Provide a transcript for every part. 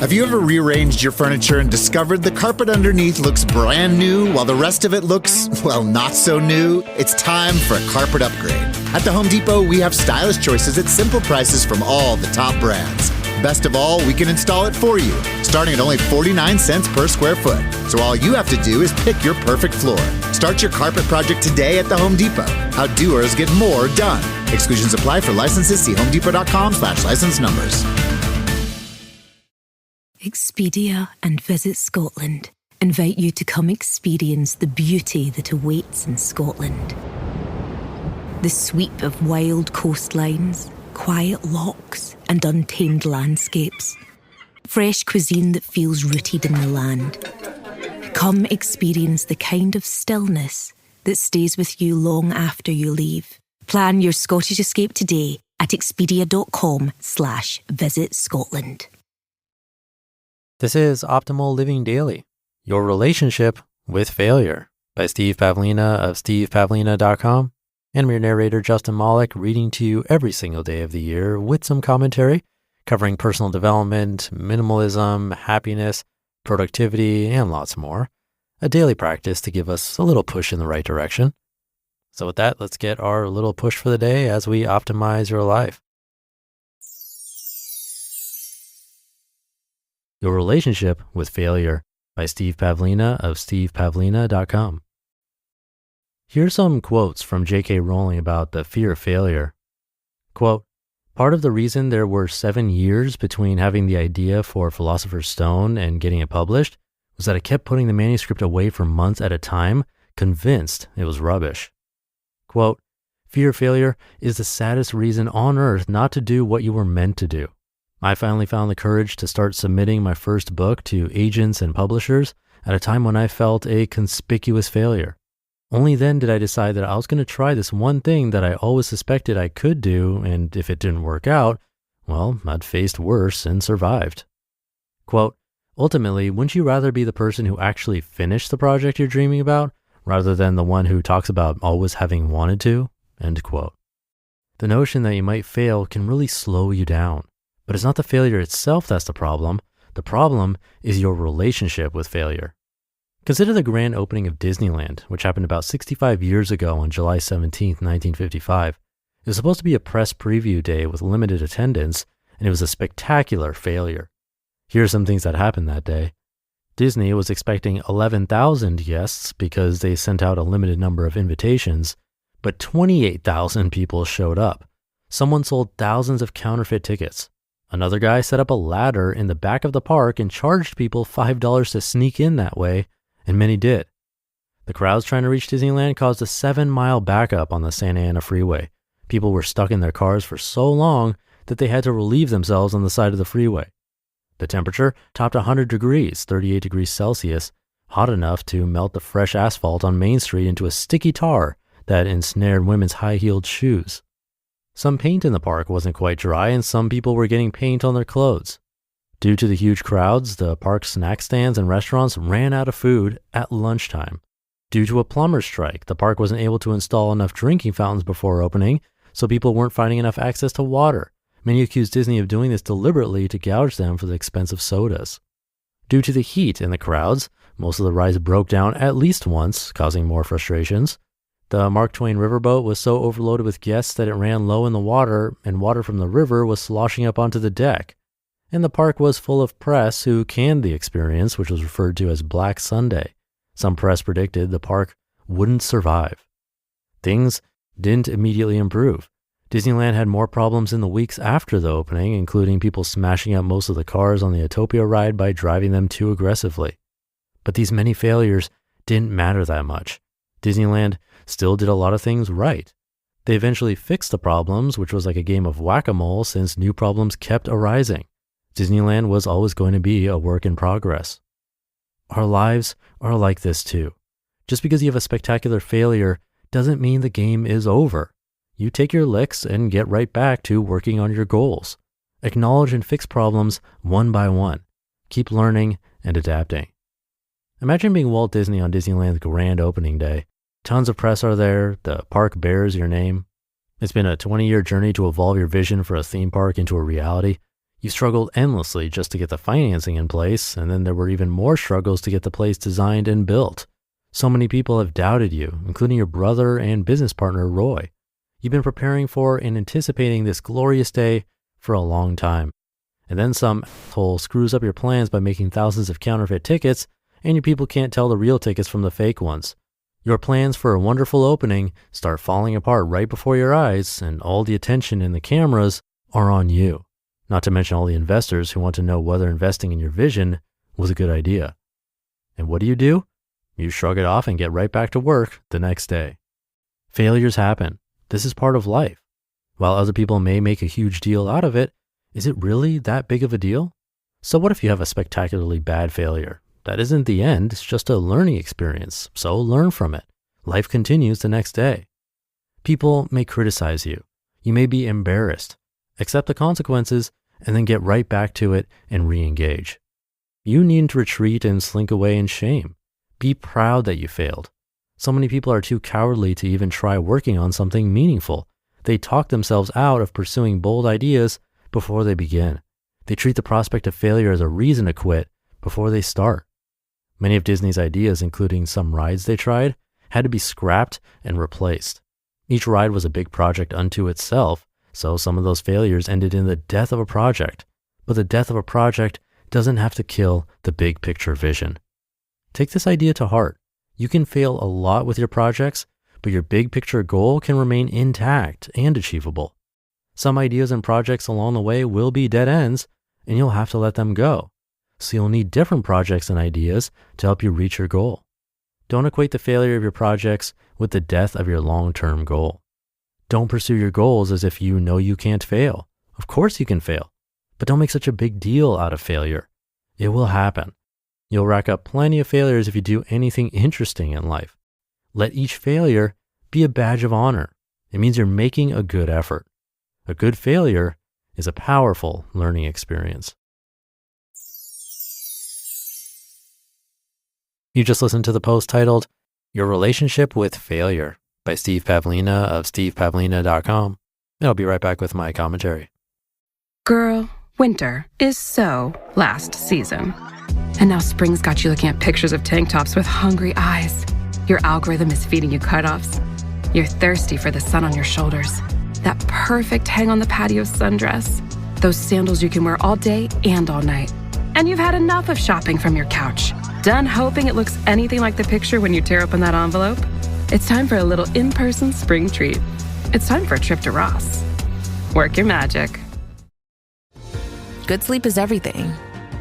Have you ever rearranged your furniture and discovered the carpet underneath looks brand new while the rest of it looks, well, not so new? It's time for a carpet upgrade. At the Home Depot, we have stylish choices at simple prices from all the top brands. Best of all, we can install it for you, starting at only 49 cents per square foot. So all you have to do is pick your perfect floor. Start your carpet project today at the Home Depot. How doers get more done. Exclusions apply for licenses. See homedepot.com/license numbers. Expedia and Visit Scotland invite you to come experience the beauty that awaits in Scotland. The sweep of wild coastlines, quiet lochs, and untamed landscapes. Fresh cuisine that feels rooted in the land. Come experience the kind of stillness that stays with you long after you leave. Plan your Scottish escape today at expedia.com/Visit Scotland. This is Optimal Living Daily, your relationship with failure, by Steve Pavlina of stevepavlina.com. And I'm your narrator, Justin Malik, reading to you every single day of the year with some commentary covering personal development, minimalism, happiness, productivity, and lots more. A daily practice to give us a little push in the right direction. So with that, let's get our little push for the day as we optimize your life. Your Relationship with Failure, by Steve Pavlina of stevepavlina.com. Here are some quotes from J.K. Rowling about the fear of failure. Quote, "Part of the reason there were 7 years between having the idea for Philosopher's Stone and getting it published was that I kept putting the manuscript away for months at a time, convinced it was rubbish." Quote, "Fear of failure is the saddest reason on earth not to do what you were meant to do. I finally found the courage to start submitting my first book to agents and publishers at a time when I felt a conspicuous failure. Only then did I decide that I was going to try this one thing that I always suspected I could do, and if it didn't work out, well, I'd faced worse and survived." Quote, "Ultimately, wouldn't you rather be the person who actually finished the project you're dreaming about, rather than the one who talks about always having wanted to?" End quote. The notion that you might fail can really slow you down. But it's not the failure itself that's the problem. The problem is your relationship with failure. Consider the grand opening of Disneyland, which happened about 65 years ago on July 17th, 1955. It was supposed to be a press preview day with limited attendance, and it was a spectacular failure. Here are some things that happened that day. Disney was expecting 11,000 guests because they sent out a limited number of invitations, but 28,000 people showed up. Someone sold thousands of counterfeit tickets. Another guy set up a ladder in the back of the park and charged people $5 to sneak in that way, and many did. The crowds trying to reach Disneyland caused a 7-mile backup on the Santa Ana freeway. People were stuck in their cars for so long that they had to relieve themselves on the side of the freeway. The temperature topped 100 degrees, 38 degrees Celsius, hot enough to melt the fresh asphalt on Main Street into a sticky tar that ensnared women's high-heeled shoes. Some paint in the park wasn't quite dry, and some people were getting paint on their clothes. Due to the huge crowds, the park's snack stands and restaurants ran out of food at lunchtime. Due to a plumber's strike, the park wasn't able to install enough drinking fountains before opening, so people weren't finding enough access to water. Many accused Disney of doing this deliberately to gouge them for the expensive sodas. Due to the heat and the crowds, most of the rides broke down at least once, causing more frustrations. The Mark Twain riverboat was so overloaded with guests that it ran low in the water, and water from the river was sloshing up onto the deck. And the park was full of press who canned the experience, which was referred to as Black Sunday. Some press predicted the park wouldn't survive. Things didn't immediately improve. Disneyland had more problems in the weeks after the opening, including people smashing up most of the cars on the Autopia ride by driving them too aggressively. But these many failures didn't matter that much. Disneyland still did a lot of things right. They eventually fixed the problems, which was like a game of whack-a-mole since new problems kept arising. Disneyland was always going to be a work in progress. Our lives are like this too. Just because you have a spectacular failure doesn't mean the game is over. You take your licks and get right back to working on your goals. Acknowledge and fix problems one by one. Keep learning and adapting. Imagine being Walt Disney on Disneyland's grand opening day. Tons of press are there. The park bears your name. It's been a 20-year journey to evolve your vision for a theme park into a reality. You struggled endlessly just to get the financing in place, and then there were even more struggles to get the place designed and built. So many people have doubted you, including your brother and business partner, Roy. You've been preparing for and anticipating this glorious day for a long time. And then some asshole screws up your plans by making thousands of counterfeit tickets, and your people can't tell the real tickets from the fake ones. Your plans for a wonderful opening start falling apart right before your eyes, and all the attention and the cameras are on you. Not to mention all the investors who want to know whether investing in your vision was a good idea. And what do? You shrug it off and get right back to work the next day. Failures happen. This is part of life. While other people may make a huge deal out of it, is it really that big of a deal? So what if you have a spectacularly bad failure? That isn't the end, it's just a learning experience, so learn from it. Life continues the next day. People may criticize you. You may be embarrassed. Accept the consequences and then get right back to it and re-engage. You needn't retreat and slink away in shame. Be proud that you failed. So many people are too cowardly to even try working on something meaningful. They talk themselves out of pursuing bold ideas before they begin. They treat the prospect of failure as a reason to quit before they start. Many of Disney's ideas, including some rides they tried, had to be scrapped and replaced. Each ride was a big project unto itself, so some of those failures ended in the death of a project. But the death of a project doesn't have to kill the big picture vision. Take this idea to heart. You can fail a lot with your projects, but your big picture goal can remain intact and achievable. Some ideas and projects along the way will be dead ends, and you'll have to let them go. So you'll need different projects and ideas to help you reach your goal. Don't equate the failure of your projects with the death of your long-term goal. Don't pursue your goals as if you know you can't fail. Of course you can fail, but don't make such a big deal out of failure. It will happen. You'll rack up plenty of failures if you do anything interesting in life. Let each failure be a badge of honor. It means you're making a good effort. A good failure is a powerful learning experience. You just listened to the post titled, Your Relationship with Failure by Steve Pavlina of stevepavlina.com. And I'll be right back with my commentary. Girl, winter is so last season. And now spring's got you looking at pictures of tank tops with hungry eyes. Your algorithm is feeding you cutoffs. You're thirsty for the sun on your shoulders. That perfect hang on the patio sundress. Those sandals you can wear all day and all night. And you've had enough of shopping from your couch. Done hoping it looks anything like the picture when you tear open that envelope? It's time for a little in-person spring treat. It's time for a trip to Ross. Work your magic. Good sleep is everything.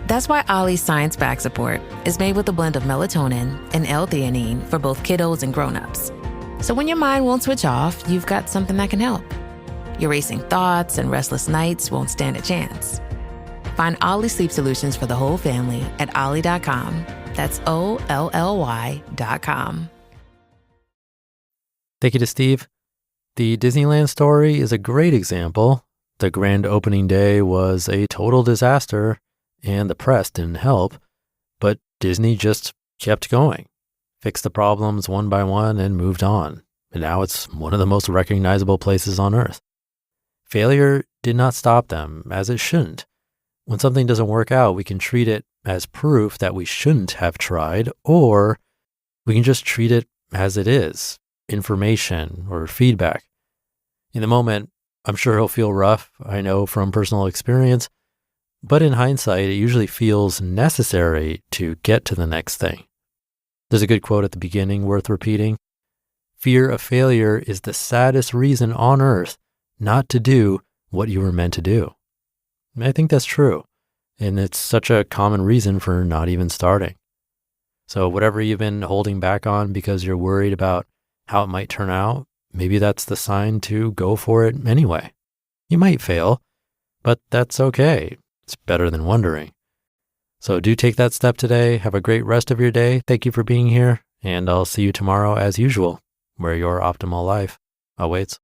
That's why Ollie's Science Back Support is made with a blend of melatonin and L-theanine for both kiddos and grown-ups. So when your mind won't switch off, you've got something that can help. Your racing thoughts and restless nights won't stand a chance. Find Ollie sleep solutions for the whole family at ollie.com. That's OLLY.com. Thank you to Steve. The Disneyland story is a great example. The grand opening day was a total disaster, and the press didn't help, but Disney just kept going, fixed the problems one by one, and moved on. And now it's one of the most recognizable places on Earth. Failure did not stop them, as it shouldn't. When something doesn't work out, we can treat it as proof that we shouldn't have tried, or we can just treat it as it is, information or feedback. In the moment, I'm sure it'll feel rough, I know from personal experience, but in hindsight, it usually feels necessary to get to the next thing. There's a good quote at the beginning worth repeating. Fear of failure is the saddest reason on earth not to do what you were meant to do. And I think that's true. And it's such a common reason for not even starting. So whatever you've been holding back on because you're worried about how it might turn out, maybe that's the sign to go for it anyway. You might fail, but that's okay. It's better than wondering. So do take that step today. Have a great rest of your day. Thank you for being here. And I'll see you tomorrow as usual, where your optimal life awaits.